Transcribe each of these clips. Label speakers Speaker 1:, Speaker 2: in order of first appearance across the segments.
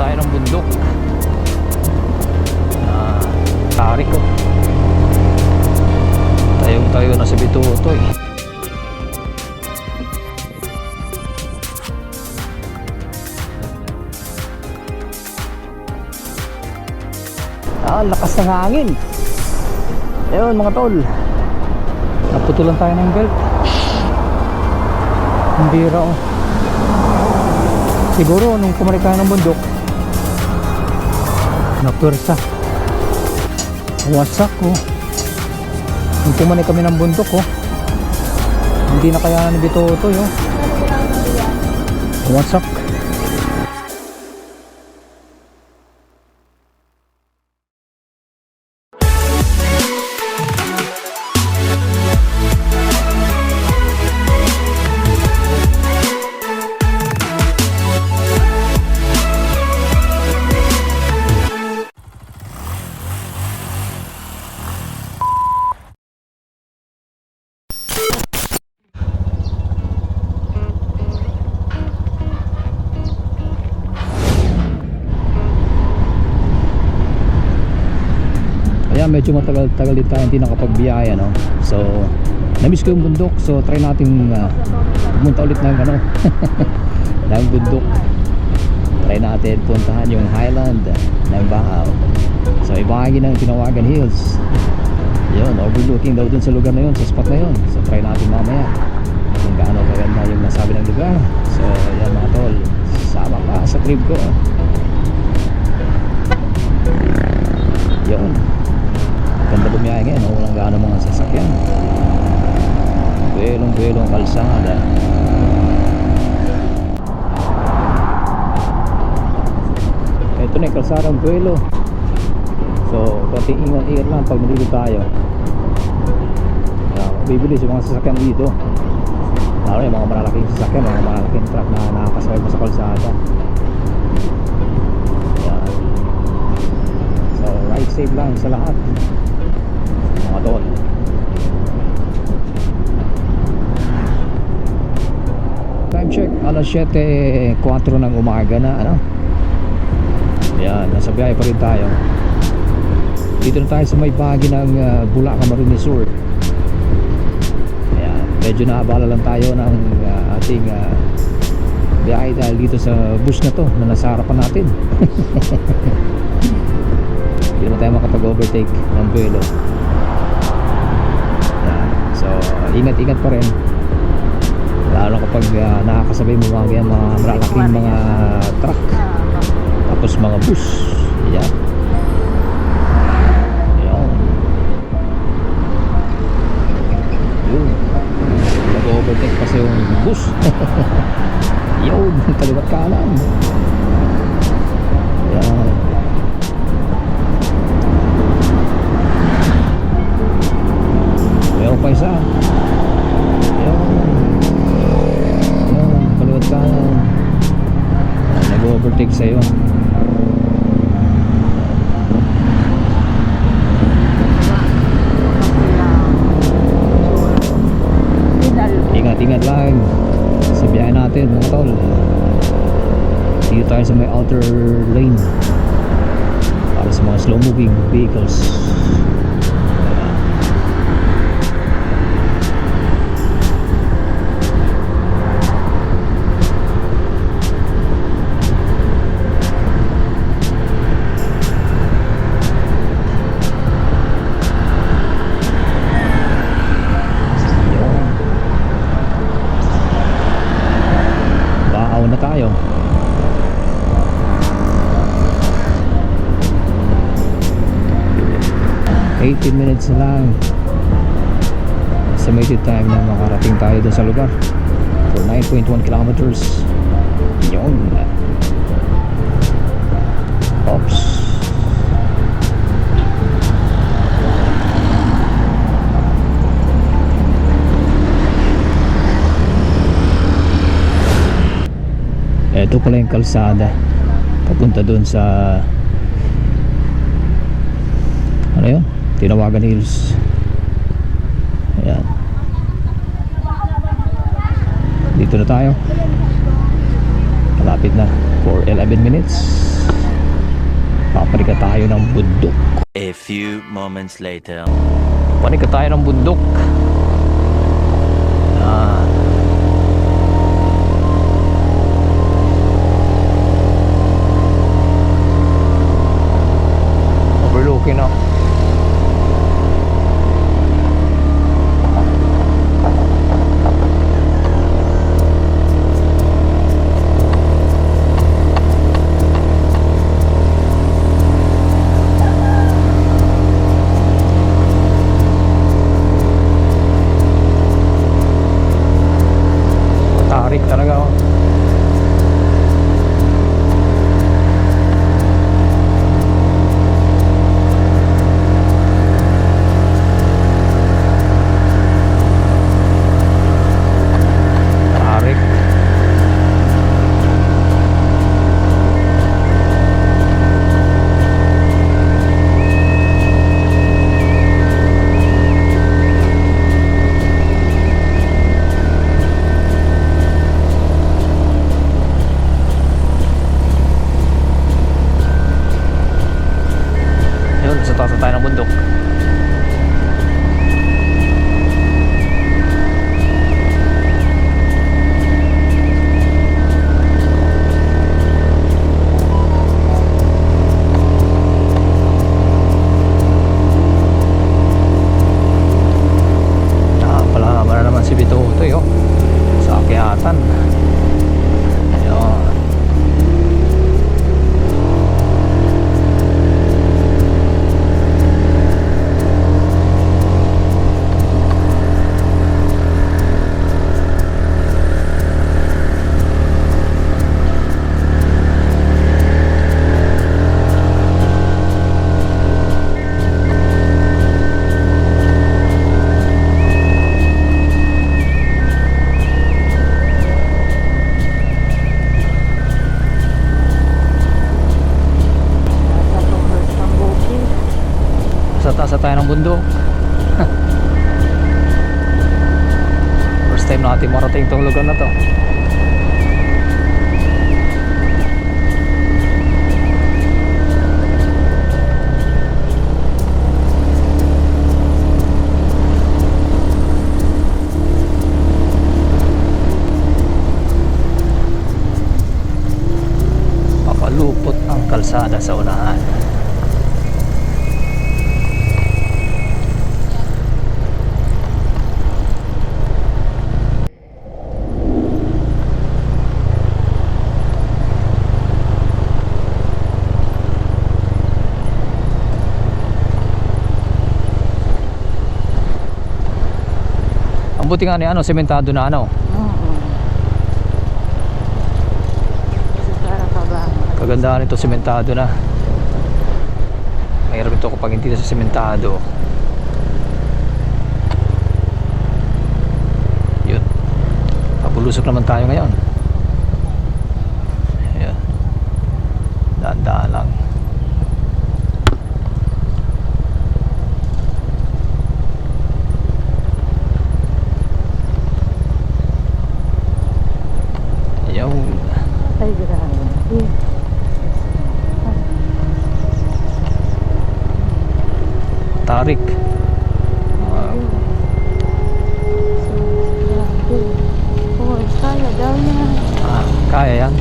Speaker 1: tayo ng bundok. Tarik ko. Tayo na sa Bitutoy. Lakas ng hangin. Ayun mga tol, naputulan tayo ng belt. Ang bira oh. Siguro nung kumalik tayo ng bundok, napwersa, wasak oh. Nung kumalik kami ng bundok oh, hindi na kaya ni Bitutoy oh. Wasak. Medyo matagal-tagal din tayo hindi nakapagbiyaya no? So namiss ko yung bundok, so try natin pumunta ulit ng ano ng bundok. Try natin puntahan yung highland ng Bahaw. So ibahagi ng Tinawagan Hills yun, overlooking daw dun sa lugar na yun, sa spot na yun. So try natin mamaya kung gaano kaganda yung nasabi ng lugar. So yan mga tol, sama ka sa trip ko yun. Ganda bumiyahe ngayon, walang gaano mga sasakyan. Buwelong kalsada. Ito na yung kalsadang Buwelo. So konting ingat lang pag nalilito tayo. Bibili sa mga sasakyan dito, lalo yung mga malalaking sasakyan, mga malalaking truck na nakakasakay mo sa kalsada. Yan. So ride safe lang sa lahat mga tol. Time check, alas 7:04 ng umaga na ano. Yan, nasa biyahe pa rin tayo. Dito na tayo sa may bahagi ng Bulacan Camarines Sur. Ayan, medyo naabala lang tayo ng ating biyahe dahil dito sa bus na to na nasa harapan natin. Hindi na tayo makapag-overtake ng Buwelo. So ingat-ingat pa rin, lalo kapag nakakasabay mo mga malalaking mga truck tapos mga bus. Yan. Yun, nag-overtake kasi yung bus. Yun, kaliwat kanan. Yan. Meron pa isa. Yan. Kaliwat kanan. Nag-overtake sa'yo. Ingat-ingat lang sa biyahe natin mga tol. Dito tayo sa may outer lane para sa mga slow moving vehicles. Na tayo. $18 minutes na lang. Estimated time na makarating tayo doon sa lugar for 9.1 kilometers. Yun. Oops. Ito pala yung kalsada papunta doon sa ano yun? Tinawagan Hills. Ayan. Dito na tayo. Malapit na for 11 minutes. Papanika tayo ng bundok.
Speaker 2: A few moments later.
Speaker 1: Panika tayo ng bundok. Yan. Overlooking na. Tarik talaga oh. Tarik. Yun, sa taas na tayo ng bundok. Pala na naman si Bito ito yun. Sa akyatan. Ayun. Sa taas na tayo ng bundok. First time natin marating itong lugar na to. Papalupot ang kalsada sa unahan. Ang buti nga ni ano, sementado na ano. Kagandahan ito, sementado na. Mahirap ito kapag hindi na sa sementado. Yun. Pabulusok naman tayo ngayon. Ayan. Daan-daan lang.
Speaker 3: Ay, grabe.
Speaker 1: Tarik.
Speaker 3: Grabe. Oh, kaya daw yan.
Speaker 1: Kaya yan.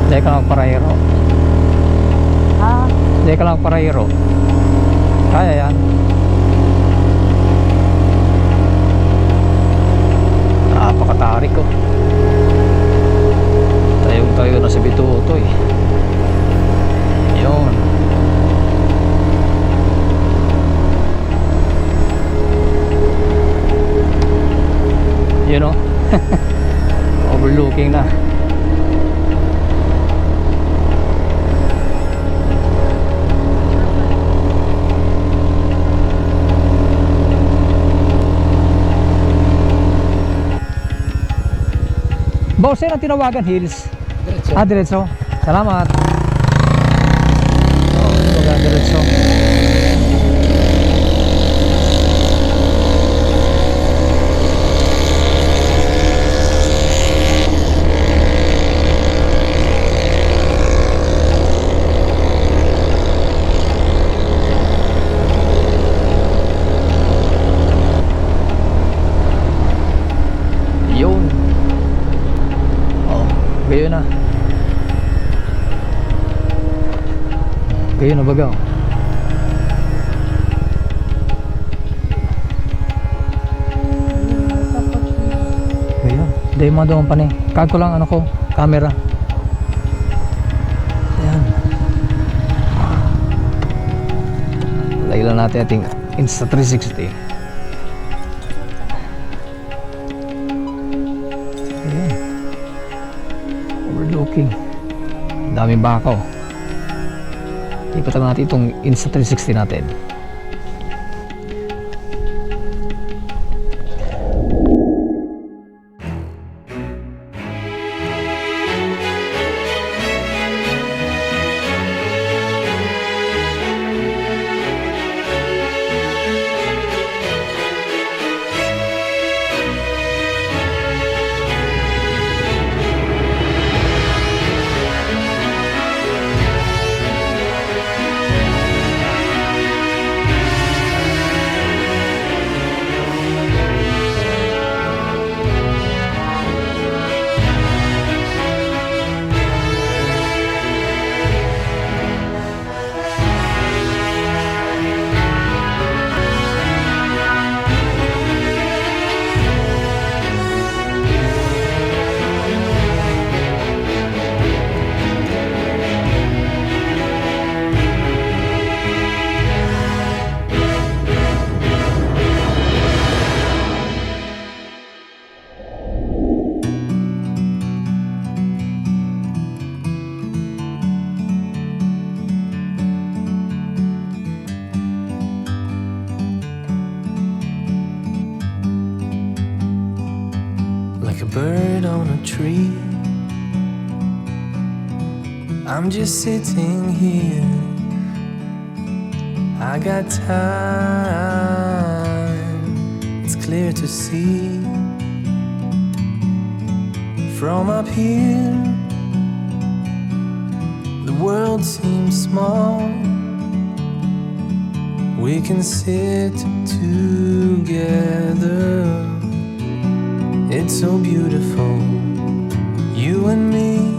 Speaker 1: Dahil ka lang parahiro.
Speaker 3: Ha?
Speaker 1: Dahil ka lang parahiro. Kaya yan. Napakatarik ko. Tayo na sa Bitutoy. Yun. Yun o. Overlooking na. Boss, sir, ang tinawagan hills? Diretso. Diretso. Salamat. Diretso. Kayo na baga. Ayun. Dahil mga doon pa ni. Kag ko lang ano ko, camera. Ayan. Lagay lang natin ating Insta360. Ayan. Overlooking. Daming bakaw. Ipatan natin itong Insta360 natin.
Speaker 4: Like a bird on a tree, I'm just sitting here. I got time, it's clear to see. From up here, the world seems small. We can sit together. It's so beautiful, you and me.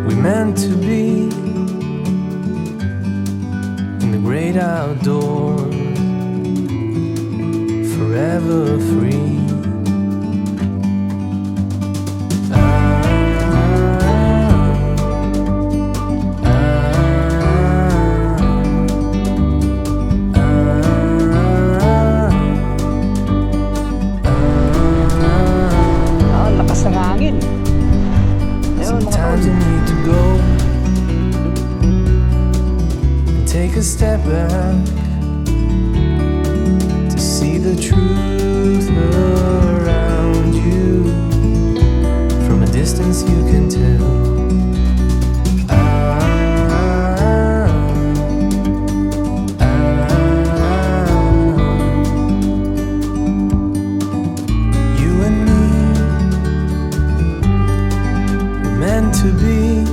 Speaker 4: We meant to be in the great outdoors, forever free. Sometimes you need to go and take a step back to see the truth around you. From a distance you can tell. You and me, we're meant to be